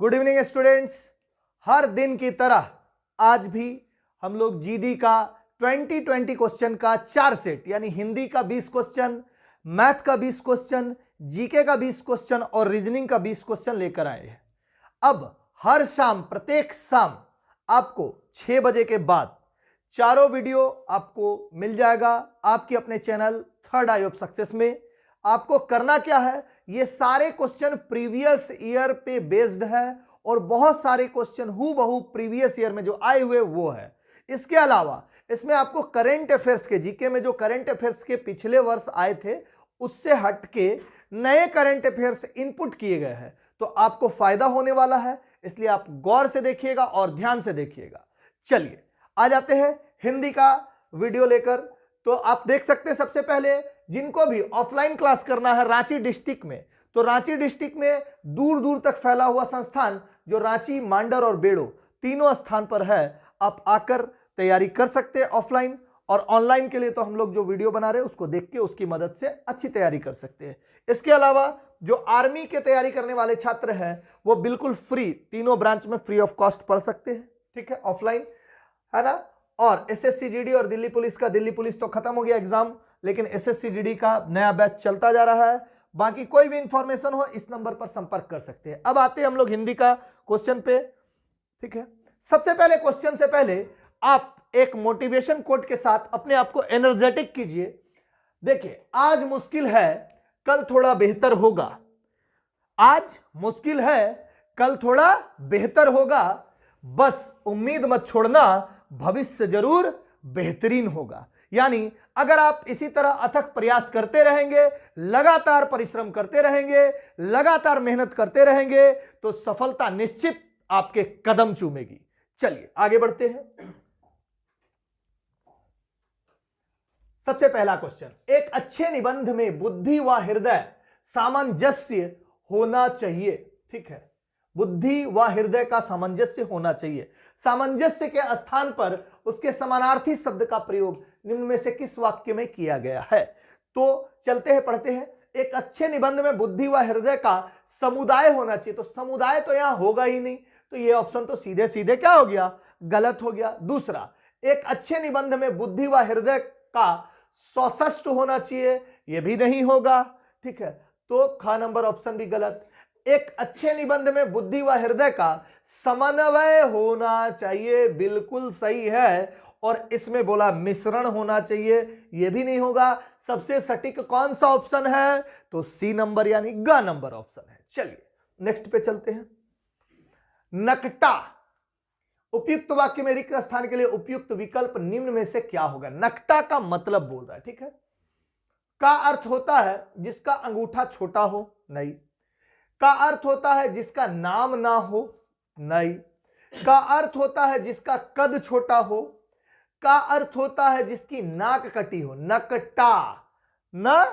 Good evening students. हर दिन की तरह आज भी हम लोग जीडी का 2020 क्वेश्चन का 4 सेट यानी हिंदी का 20 क्वेश्चन, मैथ का 20 क्वेश्चन, जीके का 20 क्वेश्चन और रीजनिंग का 20 क्वेश्चन लेकर आए हैं। अब हर शाम, प्रत्येक शाम आपको 6 बजे के बाद चारों वीडियो आपको मिल जाएगा आपके अपने channel third I of success में। आपको करना क्या है, ये सारे क्वेश्चन प्रीवियस ईयर पे बेस्ड है और बहुत सारे क्वेश्चन हूबहू प्रीवियस ईयर में जो आए हुए वो है। इसके अलावा इसमें आपको करंट अफेयर्स के, जीके में जो करंट अफेयर्स के पिछले वर्ष आए थे उससे हट के नए करंट अफेयर्स इनपुट किए गए हैं, तो आपको फायदा होने वाला है, इसलिए आप गौर से देखिएगा और ध्यान से देखिएगा। चलिए आ जाते हैं हिंदी का वीडियो लेकर। तो आप देख सकते हैं, सबसे पहले जिनको भी ऑफलाइन क्लास करना है रांची डिस्ट्रिक्ट में, तो रांची डिस्ट्रिक्ट में दूर दूर तक फैला हुआ संस्थान जो रांची, मांडर और बेड़ो तीनों स्थान पर है, आप आकर तैयारी कर सकते हैं ऑफलाइन। और ऑनलाइन के लिए तो हम लोग जो वीडियो बना रहे हैं उसको देख के उसकी मदद से अच्छी तैयारी कर सकते हैं। इसके अलावा जो आर्मी की तैयारी करने वाले छात्र हैं वो बिल्कुल फ्री, तीनों ब्रांच में फ्री ऑफ कॉस्ट पढ़ सकते हैं, ठीक है, ऑफलाइन, है ना। और एसएससी जीडी और दिल्ली पुलिस का, दिल्ली पुलिस तो खत्म हो गया एग्जाम, लेकिन एसएससी जीडी का नया बैच चलता जा रहा है। बाकी कोई भी इंफॉर्मेशन हो इस नंबर पर संपर्क कर सकते हैं। अब आते हैं हम लोग हिंदी का क्वेश्चन पे, ठीक है। सबसे पहले क्वेश्चन से पहले आप एक मोटिवेशन कोट के साथ अपने आप को एनर्जेटिक कीजिए। देखिए, आज मुश्किल है कल थोड़ा बेहतर होगा, आज मुश्किल है कल थोड़ा बेहतर होगा, बस उम्मीद मत छोड़ना, भविष्य जरूर बेहतरीन होगा। यानी अगर आप इसी तरह अथक प्रयास करते रहेंगे, लगातार परिश्रम करते रहेंगे, लगातार मेहनत करते रहेंगे, तो सफलता निश्चित आपके कदम चूमेगी। चलिए आगे बढ़ते हैं। सबसे पहला क्वेश्चन, एक अच्छे निबंध में बुद्धि व हृदय सामंजस्य होना चाहिए, ठीक है, बुद्धि व हृदय का सामंजस्य होना चाहिए। सामंजस्य के स्थान पर उसके समानार्थी शब्द का प्रयोग निम्न में से किस वाक्य में किया गया है? तो चलते हैं, पढ़ते हैं। एक अच्छे निबंध में बुद्धि व हृदय का समुदाय होना चाहिए, तो समुदाय तो यहां होगा ही नहीं, तो ये ऑप्शन तो सीधे सीधे क्या हो गया, गलत हो गया। दूसरा, एक अच्छे निबंध में बुद्धि व हृदय का सौष्ठ होना चाहिए, यह भी नहीं होगा, ठीक है, तो ख नंबर ऑप्शन भी गलत। एक अच्छे निबंध में बुद्धि व हृदय का समन्वय होना चाहिए, बिल्कुल सही है। और इसमें बोला मिश्रण होना चाहिए, यह भी नहीं होगा। सबसे सटीक कौन सा ऑप्शन है? तो सी नंबर यानी ग नंबर ऑप्शन है। चलिए नेक्स्ट पे चलते हैं। नकटा, उपयुक्त वाक्य में रिक्त स्थान के लिए उपयुक्त विकल्प निम्न में से क्या होगा? नकटा का मतलब बोल रहा है, ठीक है। का अर्थ होता है जिसका अंगूठा छोटा हो, नहीं। का अर्थ होता है जिसका नाम ना हो, नहीं। का अर्थ होता है जिसका कद छोटा हो। का अर्थ होता है जिसकी नाक कटी हो, नकटा, न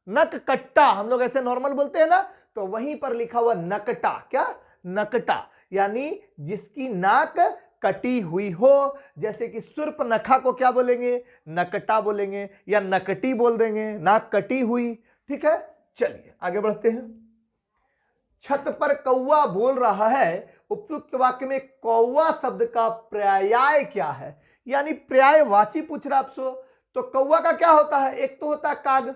नक कट्टा हम लोग ऐसे नॉर्मल बोलते हैं ना, तो वहीं पर लिखा हुआ नकटा, क्या, नकटा, यानी जिसकी नाक कटी हुई हो। जैसे कि सूर्पनखा को क्या बोलेंगे, नकटा बोलेंगे, या नकटी बोल देंगे, नाक कटी हुई, ठीक है। चलिए आगे बढ़ते हैं। छत पर कौवा बोल रहा है, उपयुक्त वाक्य में कौवा शब्द का पर्याय क्या है? यानी पर्यायवाची पूछ रहा आपसे, तो कौवा का क्या होता है? एक तो होता है काग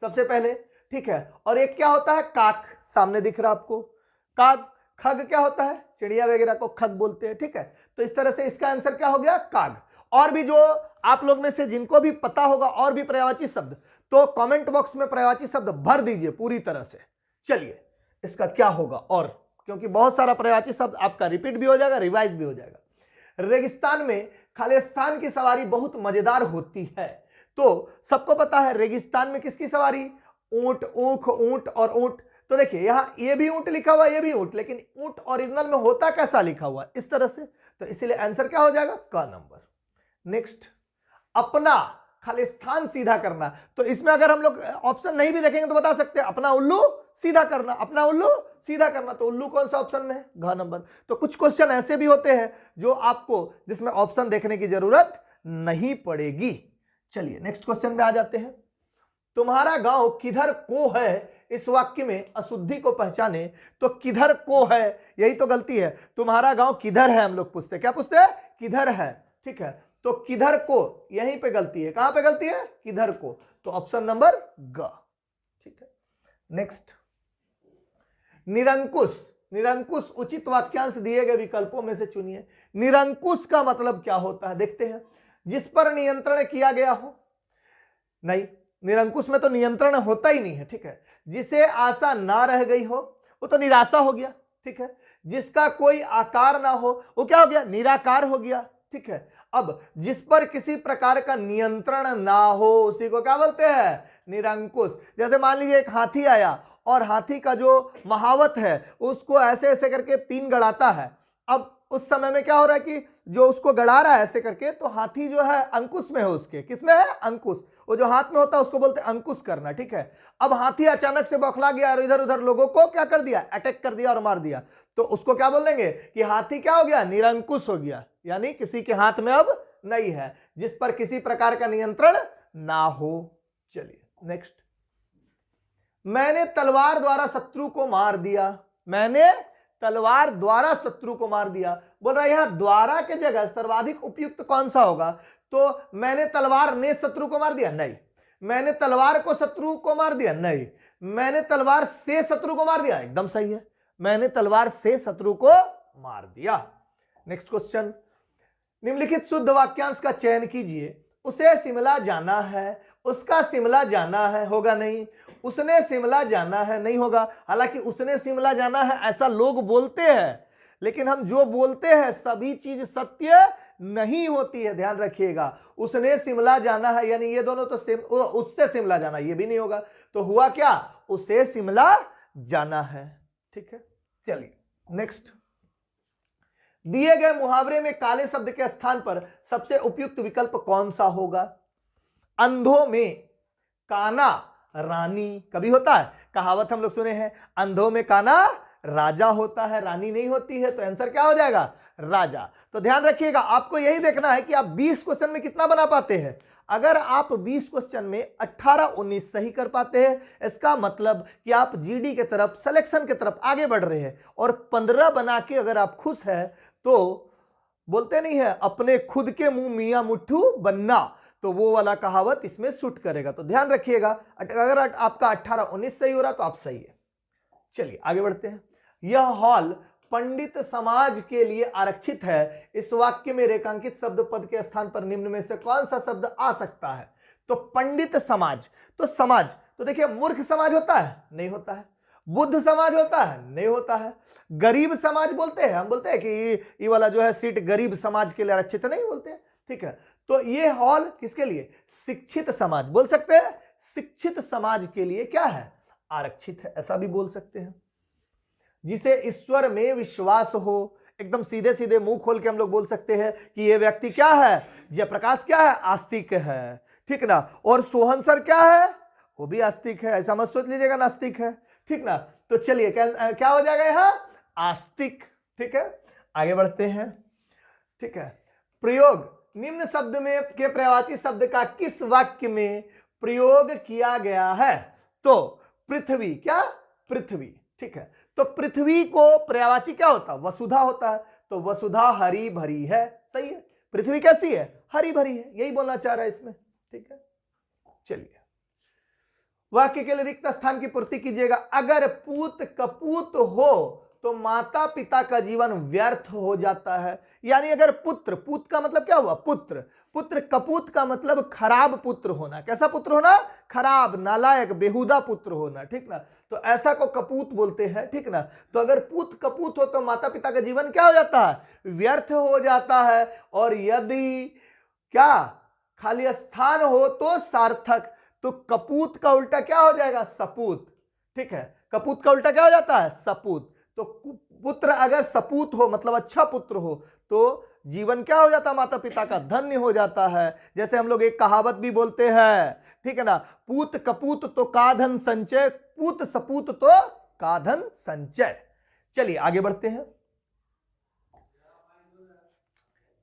सबसे पहले, ठीक है, और एक क्या होता है, काक, सामने दिख रहा आपको काग। खग क्या होता है? चिड़िया वगैरह को खग बोलते हैं, ठीक है। तो इस तरह से इसका आंसर क्या हो गया, काग। और भी जो आप लोग में से जिनको भी पता होगा और भी पर्यायवाची शब्द, तो कमेंट बॉक्स में पर्यायवाची शब्द भर दीजिए पूरी तरह से। चलिए इसका क्या होगा, और क्योंकि बहुत सारा पर्यायवाची शब्द आपका रिपीट भी हो जाएगा, रिवाइज भी हो जाएगा। रेगिस्तान में खालिस्तान की सवारी बहुत मजेदार होती है, तो सबको पता है रेगिस्तान में किसकी सवारी, ऊंट, ऊख, ऊंट और ऊंट। तो देखिए यहां ये भी ऊंट लिखा हुआ, ये भी ऊंट, लेकिन ऊंट ओरिजिनल में होता कैसा लिखा हुआ, इस तरह से, तो इसीलिए आंसर क्या हो जाएगा, क नंबर। नेक्स्ट, अपना खालिस्तान सीधा करना, तो इसमें अगर हम लोग ऑप्शन नहीं भी देखेंगे तो बता सकते हैं, अपना उल्लू सीधा करना, अपना उल्लू सीधा करना, तो उल्लू कौन सा ऑप्शन में है, घ नंबर। तो कुछ क्वेश्चन ऐसे भी होते हैं जो आपको, जिसमें ऑप्शन देखने की जरूरत नहीं पड़ेगी। चलिए नेक्स्ट क्वेश्चन में आ जाते हैं। तुम्हारा गांव किधर को है, इस वाक्य में अशुद्धि को पहचाने तो किधर को है, यही तो गलती है। तुम्हारा गांव किधर है हम लोग पूछते हैं, क्या पूछते हैं, किधर है, ठीक है। तो किधर को यहीं पे गलती है, कहां पे गलती है, किधर को, तो ऑप्शन नंबर ग, ठीक है। नेक्स्ट, निरंकुश। निरंकुश उचित वाक्यांश दिए गए विकल्पों में से चुनिए। निरंकुश का मतलब क्या होता है, देखते हैं। जिस पर नियंत्रण किया गया हो, नहीं, निरंकुश में तो नियंत्रण होता ही नहीं है, ठीक है। जिसे आशा ना रह गई हो वो तो निराशा हो गया, ठीक है। जिसका कोई आकार ना हो वो क्या हो गया, निराकार हो गया, ठीक है। अब जिस पर किसी प्रकार का नियंत्रण ना हो उसी को क्या बोलते हैं, निरंकुश। जैसे मान लीजिए एक हाथी आया और हाथी का जो महावत है उसको ऐसे ऐसे करके पीन गड़ाता है। अब उस समय में क्या हो रहा है कि जो उसको गड़ा रहा है ऐसे करके, तो हाथी जो है अंकुश में है, उसके किसमें है, अंकुश। वो जो हाथ में होता है उसको बोलते हैं अंकुश करना, ठीक है। अब हाथी अचानक से बौखला गया और इधर उधर लोगों को क्या कर दिया, अटैक कर दिया और मार दिया, तो उसको क्या बोलेंगे कि हाथी क्या हो गया, निरंकुश हो गया, यानी किसी के हाथ में अब नहीं है, जिस पर किसी प्रकार का नियंत्रण ना हो। चलिए नेक्स्ट, मैंने तलवार द्वारा शत्रु को मार दिया। मैंने तलवार द्वारा शत्रु को मार दिया, बोल रहा है यहां द्वारा के जगह सर्वाधिक उपयुक्त कौन सा होगा, तो मैंने तलवार ने शत्रु को मार दिया, नहीं। मैंने तलवार को शत्रु को मार दिया, नहीं। मैंने तलवार से शत्रु को मार दिया, एकदम सही है, मैंने तलवार से शत्रु को मार दिया। नेक्स्ट क्वेश्चन, निम्नलिखित शुद्ध वाक्यांश का चयन कीजिए। उसे शिमला जाना है, उसका शिमला जाना है, होगा नहीं। उसने शिमला जाना है, नहीं होगा। हालांकि उसने शिमला जाना है ऐसा लोग बोलते हैं, लेकिन हम जो बोलते हैं सभी चीज सत्य नहीं होती है, ध्यान रखिएगा। उसने शिमला जाना है यानी ये दोनों तो उससे शिमला जाना, ये भी नहीं होगा। तो हुआ क्या, उसे शिमला जाना है, ठीक है। चलिए नेक्स्ट, दिए गए मुहावरे में काले शब्द के स्थान पर सबसे उपयुक्त विकल्प कौन सा होगा। अंधों में काना रानी कभी होता है, कहावत हम लोग सुने हैं, अंधों में काना राजा होता है, रानी नहीं होती है, तो आंसर क्या हो जाएगा, राजा। तो ध्यान रखिएगा, आपको यही देखना है कि आप 20 क्वेश्चन में कितना बना पाते हैं। अगर आप 20 क्वेश्चन में 18-19 सही कर पाते हैं, इसका मतलब कि आप जीडी के तरफ, सिलेक्शन के तरफ आगे बढ़ रहे हैं। और 15 बना के अगर आप खुश है तो बोलते नहीं है अपने खुद के मुंह मियां मुट्ठू बनना, तो वो वाला कहावत इसमें सूट करेगा। तो ध्यान रखिएगा, अगर आपका 18-19 सही हो रहा तो आप सही है। चलिए आगे बढ़ते हैं। यह हॉल पंडित समाज के लिए आरक्षित है। इस वाक्य में रेखांकित शब्द पद के स्थान पर निम्न में से कौन सा शब्द आ सकता है। तो पंडित समाज, तो समाज तो देखिए, मूर्ख समाज होता है, नहीं होता है। बुद्ध समाज होता है, नहीं होता है। गरीब समाज बोलते हैं, हम बोलते हैं कि ये वाला जो है सीट गरीब समाज के लिए आरक्षित नहीं बोलते हैं, ठीक है। तो ये हॉल किसके लिए, शिक्षित समाज बोल सकते हैं, शिक्षित समाज के लिए क्या है, आरक्षित है, ऐसा भी बोल सकते हैं। जिसे ईश्वर में विश्वास हो, एकदम सीधे सीधे मुंह खोल के हम लोग बोल सकते हैं कि ये व्यक्ति क्या है, जयप्रकाश क्या है, आस्तिक है, ठीक ना। और सोहन सर क्या है, वो भी आस्तिक है, ऐसा मत सोच लीजिएगा नास्तिक है, ठीक ना। तो चलिए क्या हो जाएगा यहां, आस्तिक, ठीक है। आगे बढ़ते हैं, ठीक है। प्रयोग, निम्न शब्द में के पर्यायवाची शब्द का किस वाक्य में प्रयोग किया गया है। तो पृथ्वी, क्या, पृथ्वी, ठीक है। तो पृथ्वी को पर्यायवाची क्या होता है, वसुधा होता है। तो वसुधा हरी भरी है, सही है। पृथ्वी कैसी है, हरी भरी है, यही बोलना चाह रहा है इसमें, ठीक है। चलिए, वाक्य के लिए रिक्त स्थान की पूर्ति कीजिएगा। अगर पूत कपूत हो तो माता पिता का जीवन व्यर्थ हो जाता है। यानी अगर पुत्र, पूत का मतलब क्या हुआ, पुत्र, पुत्र कपूत का मतलब खराब पुत्र होना। कैसा पुत्र होना, खराब, नालायक, बेहुदा पुत्र होना, ठीक ना। तो ऐसा को कपूत बोलते हैं, ठीक ना। तो अगर पूत कपूत हो तो माता पिता का जीवन क्या हो जाता है, व्यर्थ हो जाता है। और यदि क्या खाली स्थान हो तो सार्थक। तो कपूत का उल्टा क्या हो जाएगा, सपूत, ठीक है। कपूत का उल्टा क्या हो जाता है, सपूत। तो पुत्र अगर सपूत हो मतलब अच्छा पुत्र हो तो जीवन क्या हो जाता है, माता पिता का धन्य हो जाता है। जैसे हम लोग एक कहावत भी बोलते हैं, ठीक है ना, पूत कपूत तो का धन संचय, पूत सपूत तो का धन संचय। चलिए आगे बढ़ते हैं।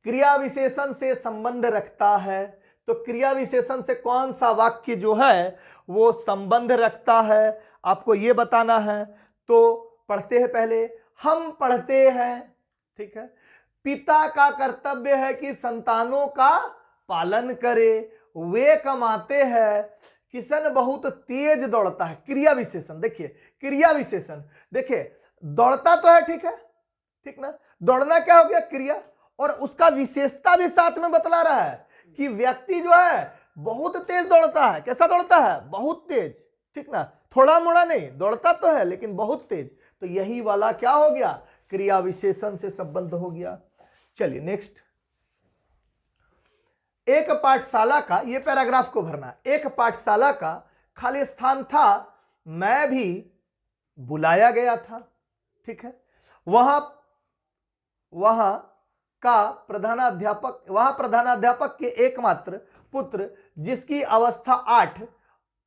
क्रिया विशेषण से संबंध रखता है तो क्रिया विशेषण से कौन सा वाक्य जो है वो संबंध रखता है, आपको ये बताना है। तो पढ़ते हैं पहले, हम पढ़ते हैं, ठीक है। पिता का कर्तव्य है कि संतानों का पालन करे, वे कमाते हैं, किशन बहुत तेज दौड़ता है। क्रिया विशेषण देखिए, क्रिया विशेषण देखिए, दौड़ता तो है, ठीक है, ठीक ना, दौड़ना क्या हो गया, क्रिया, और उसका विशेषता भी साथ में बतला रहा है कि व्यक्ति जो है बहुत तेज दौड़ता है। कैसा दौड़ता है, बहुत तेज, ठीक ना, थोड़ा मोड़ा नहीं, दौड़ता तो है लेकिन बहुत तेज। तो यही वाला क्या हो गया, क्रिया विशेषण से संबंध हो गया। चलिए नेक्स्ट, एक पाठशाला का, ये पैराग्राफ को भरना है। एक पाठशाला का खाली स्थान था, मैं भी बुलाया गया था, ठीक है। वहां का प्रधानाध्यापक के एकमात्र पुत्र जिसकी अवस्था 8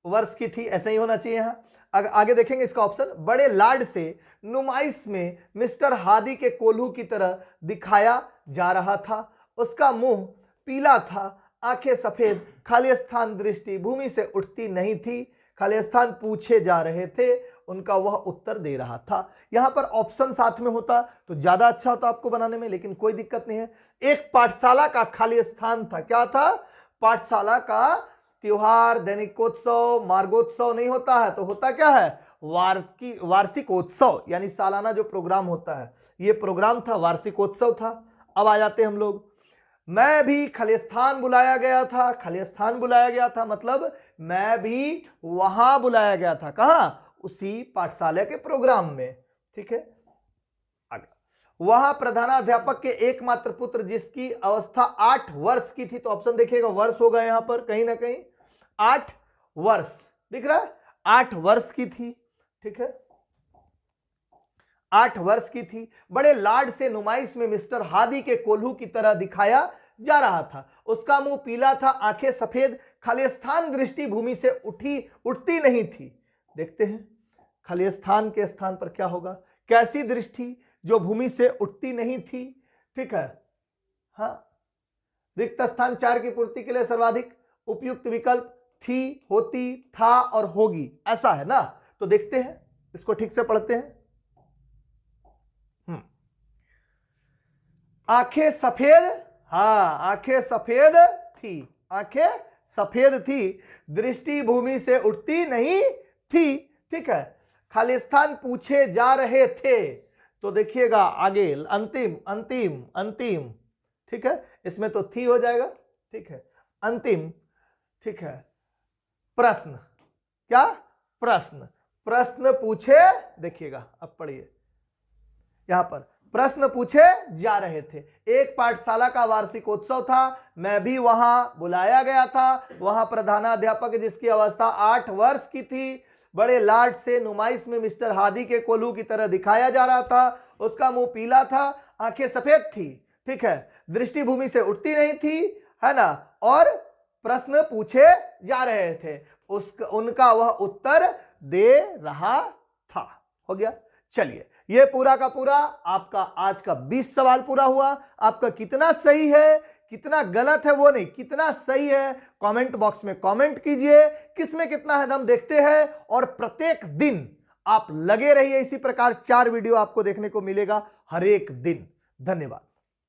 वर्ष की थी, ऐसा ही होना चाहिए। यहां आगे देखेंगे इसका ऑप्शन, बड़े लाड से नुमाइश में मिस्टर हादी के कोल्हू की तरह दिखाया जा रहा था। उसका मुंह पीला था, आंखें सफेद, खाली स्थान दृष्टि भूमि से उठती नहीं थी। खाली स्थान पूछे जा रहे थे, उनका वह उत्तर दे रहा था। यहां पर ऑप्शन साथ में होता तो ज्यादा अच्छा होता आपको बनाने में, लेकिन कोई दिक्कत नहीं है। एक पाठशाला का खाली स्थान था, क्या था, पाठशाला का त्योहार, दैनिकोत्सव, मार्गोत्सव नहीं होता है, तो होता क्या है, वार्षिकोत्सव, यानी सालाना जो प्रोग्राम होता है, ये प्रोग्राम था, वार्षिकोत्सव था। अब आ जाते हैं हम लोग, मैं भी खलिस्तान बुलाया गया था। खलिस्तान बुलाया गया था मतलब मैं भी वहां बुलाया गया था, कहां, उसी पाठशाला के प्रोग्राम में, ठीक है। आगे, वहां प्रधानाध्यापक के एकमात्र पुत्र जिसकी अवस्था 8 वर्ष की थी, तो ऑप्शन देखिएगा, वर्ष होगा यहां पर कहीं ना कहीं, 8 वर्ष दिख रहा है, 8 वर्ष की थी, ठीक है, 8 वर्ष की थी। बड़े लाड से नुमाइश में मिस्टर हादी के कोल्हू की तरह दिखाया जा रहा था। उसका मुंह पीला था, आंखें सफेद, खालिस्तान दृष्टि भूमि से उठती नहीं थी। देखते हैं खालिस्तान के स्थान पर क्या होगा, कैसी दृष्टि, जो भूमि से उठती नहीं थी, ठीक है। हाँ, रिक्त स्थान 4 की पूर्ति के लिए सर्वाधिक उपयुक्त विकल्प थी, होती, था और होगी, ऐसा है ना। तो देखते हैं, इसको ठीक से पढ़ते हैं। आंखें सफेद, हाँ आंखें सफेद थी, आंखें सफेद थी, दृष्टि भूमि से उठती नहीं थी, ठीक है। खालिस्तान पूछे जा रहे थे, तो देखिएगा आगे अंतिम अंतिम अंतिम, ठीक है, इसमें तो थी हो जाएगा, ठीक है, अंतिम, ठीक है। प्रश्न, क्या, प्रश्न पूछे, देखिएगा अब पढ़िए, यहां पर प्रश्न पूछे जा रहे थे। एक पाठशाला का वार्षिकोत्सव था, मैं भी वहां बुलाया गया था। वहां प्रधानाध्यापक जिसकी अवस्था 8 वर्ष की थी, बड़े लाड से नुमाइश में मिस्टर हादी के कोल्हू की तरह दिखाया जा रहा था। उसका मुंह पीला था, आंखें सफेद थी, ठीक है, दृष्टि भूमि से उठती नहीं थी, है ना, और प्रश्न पूछे जा रहे थे, उनका वह उत्तर दे रहा था। हो गया। चलिए, ये पूरा का पूरा आपका आज का 20 सवाल पूरा हुआ। आपका कितना सही है कितना गलत है वो नहीं, कितना सही है कमेंट बॉक्स में कमेंट कीजिए। किसमें कितना है दम देखते हैं, और प्रत्येक दिन आप लगे रहिए, इसी प्रकार 4 वीडियो आपको देखने को मिलेगा हर एक दिन। धन्यवाद।